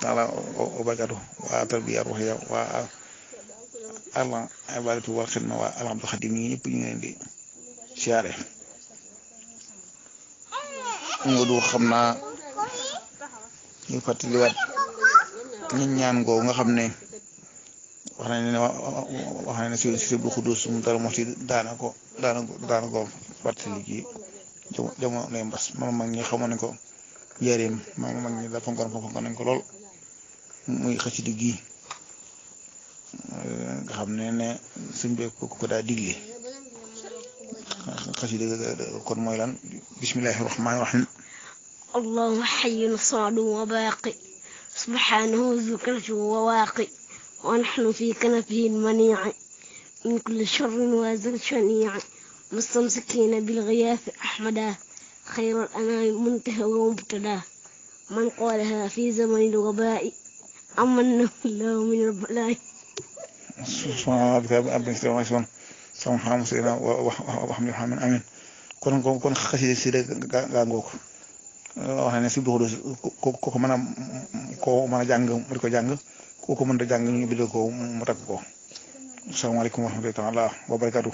تعالى وبركاته وتربية الروحية والعبادة والخدمة والعبد الخديم ñëpp ñu ngi leen di siyaare du xam naa ñu fàttaliwaat ñu ñaan googu nga xam ne wax nañ ne si bu xudus mu dara mo si daana ko fàttali ci jamono mbas mag ñi xamoon nañ ko njëriñ mag ñi da fonkoon nañ ko lool muy xasida gi nga xam ne suñ bee ko daa digle xasida kon mooy lan bismillahi rahmaani rahim الله حي صاد وباقي سبحانه ذكرته وواقي ونحن في كنفه المنيع من كل شر وازل شنيع مستمسكين بالغياث أحمدا خير الأنام منتهى ومبتدا من قالها في زمن الوباء أمنه الله من البلاء سبحان ربك رب العزة عما يصفون سبحان مسلمنا وحمد الحمد آمين kon xasida si rek gaa ngoog wax na ne si duxu ko mën a jàng mu di ko jàng ku ko mën a jàng ñu bindal ko mu takk ko asalaamaaleykum wa rahmatullahi taala wa barakatuh